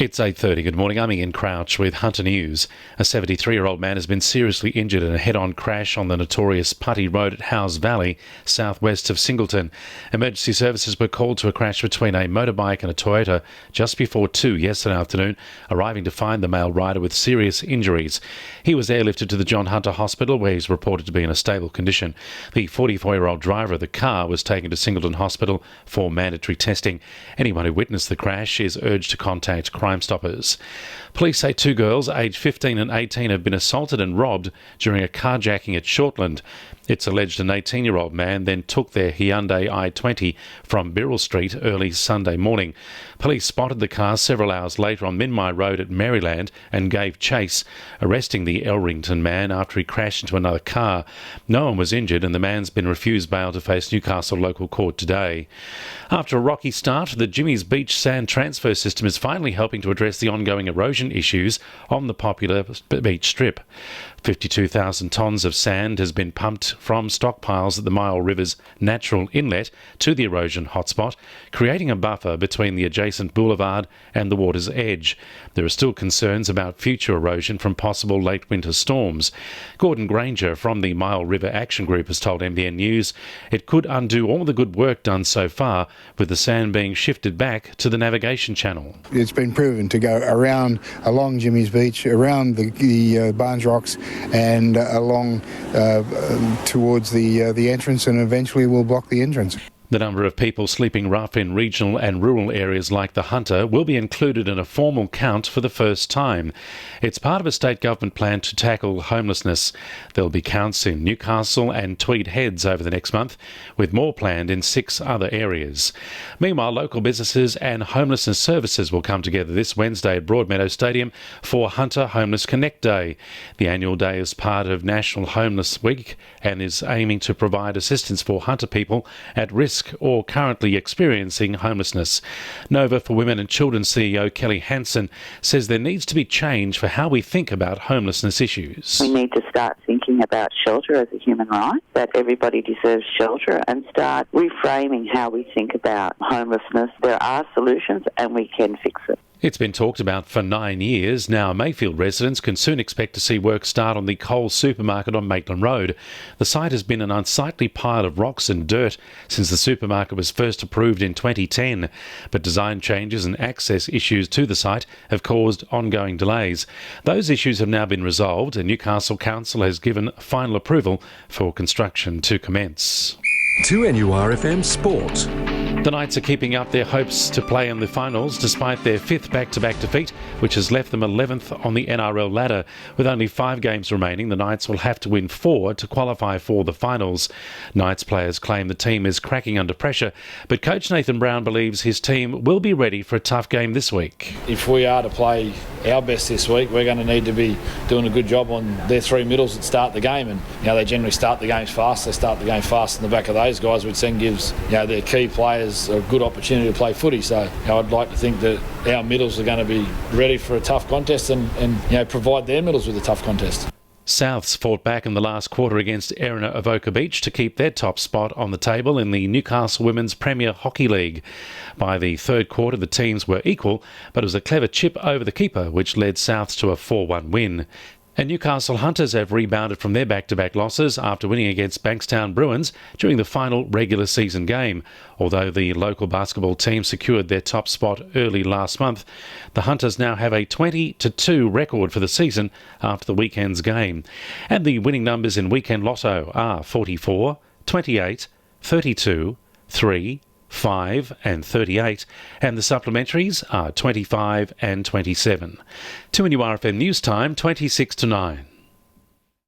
It's 8:30. Good morning. I'm Ian Crouch with Hunter News. A 73-year-old man has been seriously injured in a head-on crash on the notorious Putty Road at Howes Valley, southwest of Singleton. Emergency services were called to a crash between a motorbike and a Toyota just before 2 yesterday afternoon, arriving to find the male rider with serious injuries. He was airlifted to the John Hunter Hospital, where he's reported to be in a stable condition. The 44-year-old driver of the car was taken to Singleton Hospital for mandatory testing. Anyone who witnessed the crash is urged to contact Crime Stoppers. Police say two girls aged 15 and 18 have been assaulted and robbed during a carjacking at Shortland. It's alleged an 18-year-old man then took their Hyundai i20 from Birrell Street early Sunday morning. Police spotted the car several hours later on Minmai Road at Maryland and gave chase, arresting the Elrington man after he crashed into another car. No one was injured and the man's been refused bail to face Newcastle local court today. After a rocky start, the Jimmy's Beach sand transfer system is finally helping to address the ongoing erosion issues on the popular beach strip. 52,000 tonnes of sand has been pumped from stockpiles at the Mile River's natural inlet to the erosion hotspot, creating a buffer between the adjacent boulevard and the water's edge. There are still concerns about future erosion from possible late winter storms. Gordon Granger from the Mile River Action Group has told NBN News it could undo all the good work done so far, with the sand being shifted back to the navigation channel. It's been proven to go along Jimmy's Beach, around the Barnes Rocks, and along towards the entrance, and eventually will block the entrance. The number of people sleeping rough in regional and rural areas like the Hunter will be included in a formal count for the first time. It's part of a state government plan to tackle homelessness. There'll be counts in Newcastle and Tweed Heads over the next month, with more planned in 6 other areas. Meanwhile, local businesses and homelessness services will come together this Wednesday at Broadmeadow Stadium for Hunter Homeless Connect Day. The annual day is part of National Homeless Week and is aiming to provide assistance for Hunter people at risk or currently experiencing homelessness. Nova for Women and Children CEO Kelly Hansen says there needs to be change for how we think about homelessness issues. We need to start thinking about shelter as a human right, that everybody deserves shelter, and start reframing how we think about homelessness. There are solutions and we can fix it. It's been talked about for 9 years. Now Mayfield residents can soon expect to see work start on the Coles supermarket on Maitland Road. The site has been an unsightly pile of rocks and dirt since the supermarket was first approved in 2010, but design changes and access issues to the site have caused ongoing delays. Those issues have now been resolved and Newcastle Council has given final approval for construction to commence. 2NURFM Sport. The Knights are keeping up their hopes to play in the finals despite their 5th back-to-back defeat, which has left them 11th on the NRL ladder. With only 5 games remaining, the Knights will have to win 4 to qualify for the finals. Knights players claim the team is cracking under pressure, but coach Nathan Brown believes his team will be ready for a tough game this week. If we are to play our best this week, we're going to need to be doing a good job on their 3 middles that start the game, and they generally start the games fast. They start the game fast in the back of those guys, which then gives their key players a good opportunity to play footy. So I'd like to think that our middles are going to be ready for a tough contest and provide their middles with a tough contest. Souths fought back in the last quarter against Erina Avoca Beach to keep their top spot on the table in the Newcastle Women's Premier Hockey League. By the third quarter, the teams were equal, but it was a clever chip over the keeper which led Souths to a 4-1 win. And Newcastle Hunters have rebounded from their back-to-back losses after winning against Bankstown Bruins during the final regular season game. Although the local basketball team secured their top spot early last month, the Hunters now have a 20-2 record for the season after the weekend's game. And the winning numbers in Weekend Lotto are 44, 28, 32, 3, 5 and 38, and the supplementaries are 25 and 27. 2NURFM News Time, 26 to 9.